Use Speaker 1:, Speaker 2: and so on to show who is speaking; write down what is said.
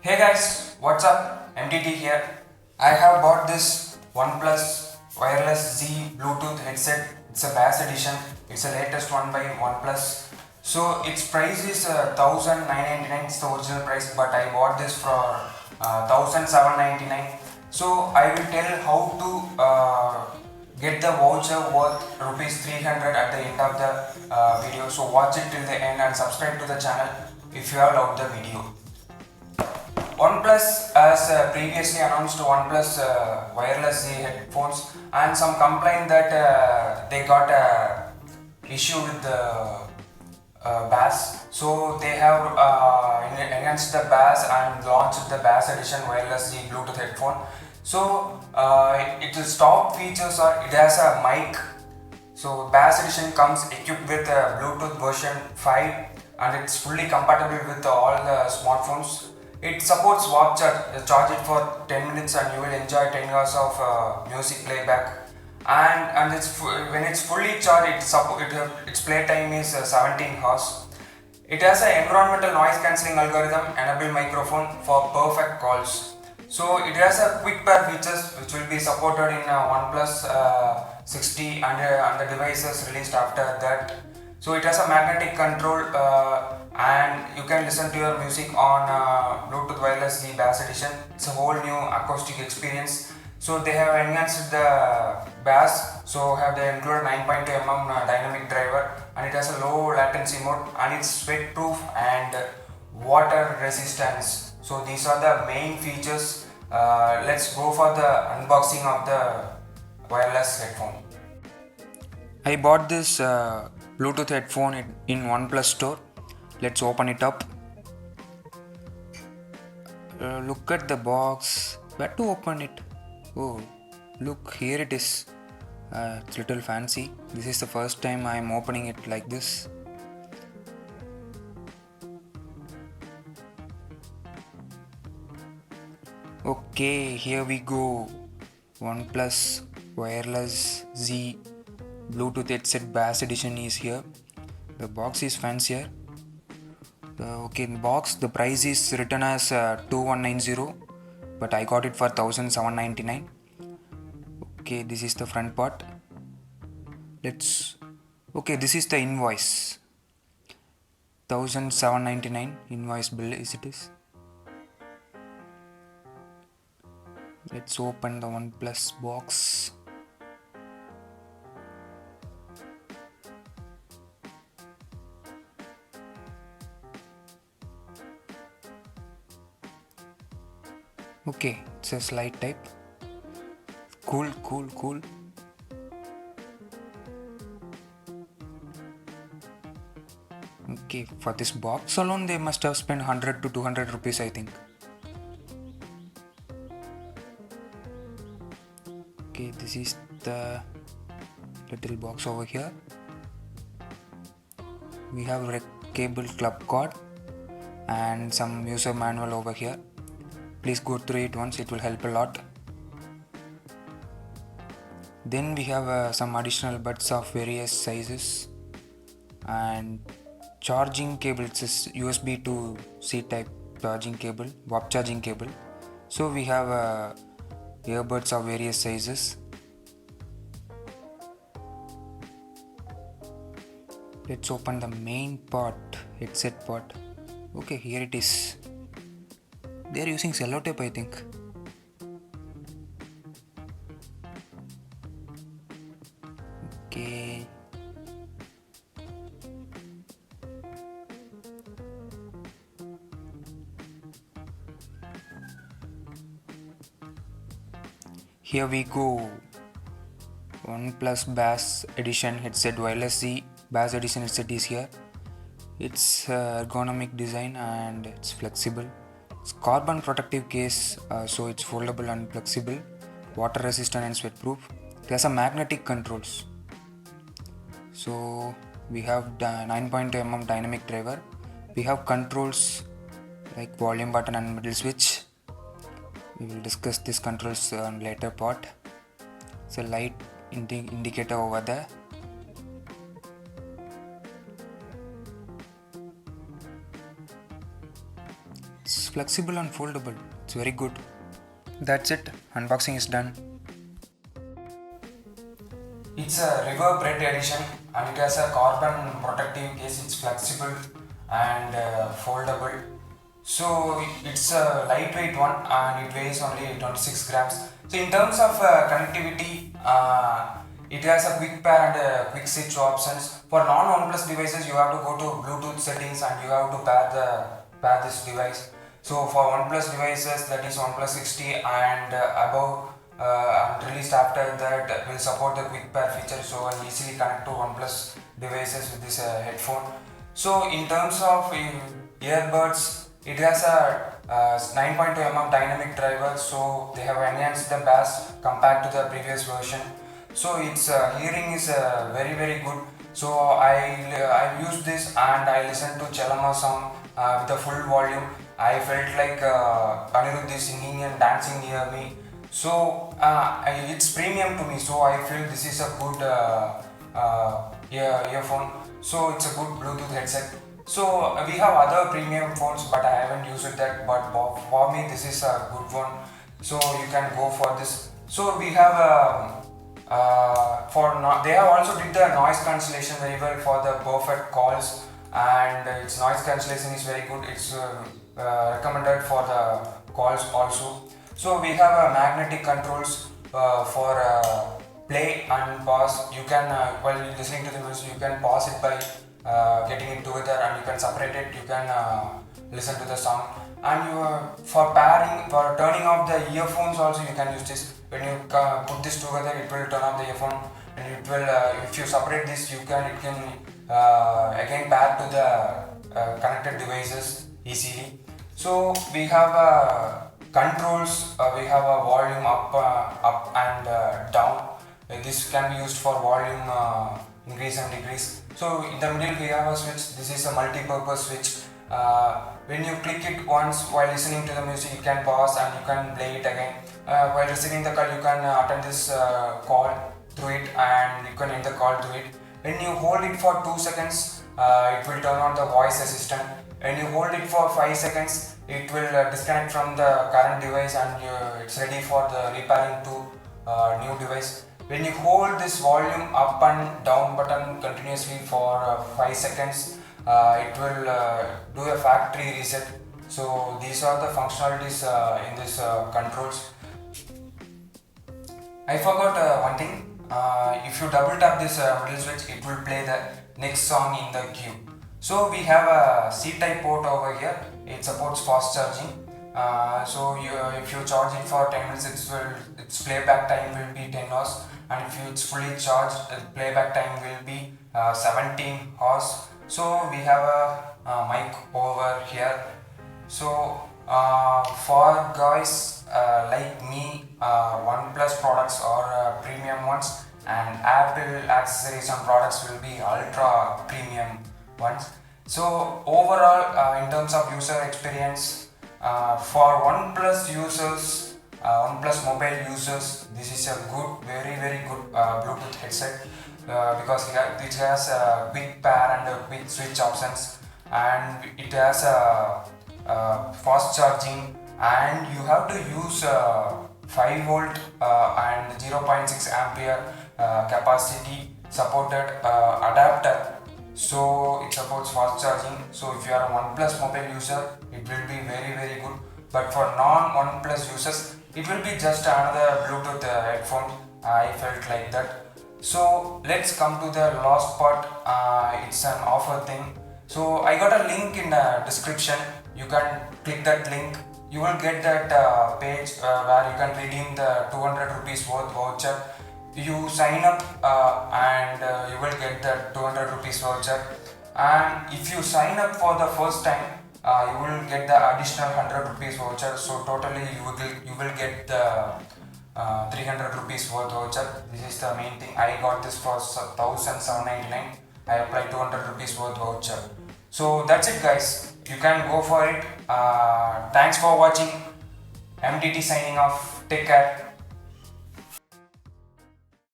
Speaker 1: Hey guys, what's up? MTT here. I have bought this OnePlus Wireless Z Bluetooth headset. It's a bass edition. It's the latest one by OnePlus. So its price is 1999. It's the original price, but I bought this for 1799. So I will tell how to get the voucher worth rupees 300 at the end of the video. So watch it till the end and subscribe to the channel if you have loved the video. OnePlus has previously announced OnePlus wireless headphones, and some complained that they got a issue with the bass. So they have enhanced the bass and launched the bass edition wireless Bluetooth headphone. So its top features are it has a mic. So bass edition comes equipped with a Bluetooth version 5 and it's fully compatible with all the smartphones. It supports warp charge. Charge it for 10 minutes and you will enjoy 10 hours of music playback. And when it's fully charged, its playtime is 17 hours. It has an environmental noise cancelling algorithm, enable microphone for perfect calls. So it has a quick pair features which will be supported in OnePlus 60 and the devices released after that. So it has a magnetic control and you can listen to your music on Bluetooth wireless Z bass edition. It's a whole new acoustic experience. So they have enhanced the bass. So they included 9.2 mm dynamic driver and it has a low latency mode and it's sweat proof and water resistance. So these are the main features. Let's go for the unboxing of the wireless headphone. I bought this Bluetooth headphone in OnePlus store. Let's open it up. Look at the box. Where to open it? Oh, look, here it is. It's a little fancy. This is the first time I am opening it like this. Okay, here we go. OnePlus Wireless Z Bluetooth headset bass edition is here. The box is fancier. Okay, in box the price is written as 2190, but I got it for 1799. Okay, this is the front part. Okay, this is the invoice. 1799 invoice bill is it is. Let's open the OnePlus box. Okay, it's a slide type. Cool. Okay, for this box alone they must have spent 100 to 200 rupees, I think. Okay, this is the little box over here. We have a cable club cord and some user manual over here. Please go through it once, it will help a lot. Then we have some additional buds of various sizes and charging cable. It's a USB to C type charging cable, warp charging cable. So we have earbuds of various sizes. Let's open the main part, headset part. Okay, here it is. They are using sellotape, I think. Okay. Here we go. OnePlus Bass Edition headset wireless Z Bass Edition headset is here. It's ergonomic design and it's flexible. It's carbon protective case, so it's foldable and flexible, water resistant and sweat proof. It has a magnetic controls. So we have the 9.2 mm dynamic driver. We have controls like volume button and middle switch. We will discuss this controls on later part. It's a light indicator over there. It's flexible and foldable. It's very good. That's it. Unboxing is done. It's a reverb red edition and it has a carbon protective case. It's flexible and foldable. So it's a lightweight one and it weighs only 26 grams. So in terms of connectivity, it has a quick pair and a quick switch options. For non-OnePlus devices, you have to go to Bluetooth settings and you have to pair this device. So for OnePlus devices, that is OnePlus 60 and above, released after that will support the quick pair feature. So I easily connect to OnePlus devices with this headphone. So in terms of earbuds, it has a 9.2 mm dynamic driver, so they have enhanced the bass compared to the previous version. So its hearing is very good. So I used this and I listened to Chelama song with the full volume. I felt like Anirudh is singing and dancing near me. So it's premium to me. So I feel this is a good earphone. So it's a good Bluetooth headset. So we have other premium phones, but I haven't used that. But for me, this is a good one. So you can go for this. So we have they have also did the noise cancellation very well for the perfect calls, and its noise cancellation is very good. It's recommended for the calls also. So we have magnetic controls for play and pause. You can while listening to the music, you can pause it by getting it together, and you can separate it. You can listen to the song, and for pairing, for turning off the earphones also you can use this. When you put this together, it will turn off the earphone, and it will if you separate this, it can again pair to the connected devices easily. So we have controls. We have a volume up and down. This can be used for volume increase and decrease. So in the middle we have a switch. This is a multi-purpose switch. When you click it once while listening to the music, you can pause and you can play it again. While receiving the call, you can attend this call through it, and you can end the call through it. When you hold it for 2 seconds, it will turn on the voice assistant. When you hold it for 5 seconds, it will disconnect from the current device, and it's ready for the repairing to new device. When you hold this volume up and down button continuously for 5 seconds, it will do a factory reset. So these are the functionalities in this controls. I forgot one thing. If you double tap this middle switch, it will play the next song in the queue. So we have a C-type port over here. It supports fast charging. So if you charge it for 10 minutes, its playback time will be 10 hours, and if it's fully charged, the playback time will be 17 hours. So we have a mic over here. So for guys like me, OnePlus products are premium ones, and Apple accessories and products will be ultra premium ones. So overall, in terms of user experience, for OnePlus users, OnePlus mobile users, this is a good, very good Bluetooth headset because it has a quick pair and a quick switch options, and it has a fast charging, and you have to use 5 volt and 0.6 ampere capacity supported adapter. So it supports fast charging. So if you are a OnePlus mobile user, it will be very good. But for non-OnePlus users, it will be just another Bluetooth headphone. I felt like that. So let's come to the last part. It's an offer thing. So I got a link in the description. You can click that link. You will get that page where you can redeem the 200 rupees worth voucher. You sign up and you will get the 200 rupees voucher. And if you sign up for the first time, you will get the additional 100 rupees voucher. So totally you will get the 300 rupees worth voucher. This is the main thing. I got this for 1,799. I applied 200 rupees worth voucher. So that's it, guys. You can go for it. Thanks for watching. MDT signing off. Take care.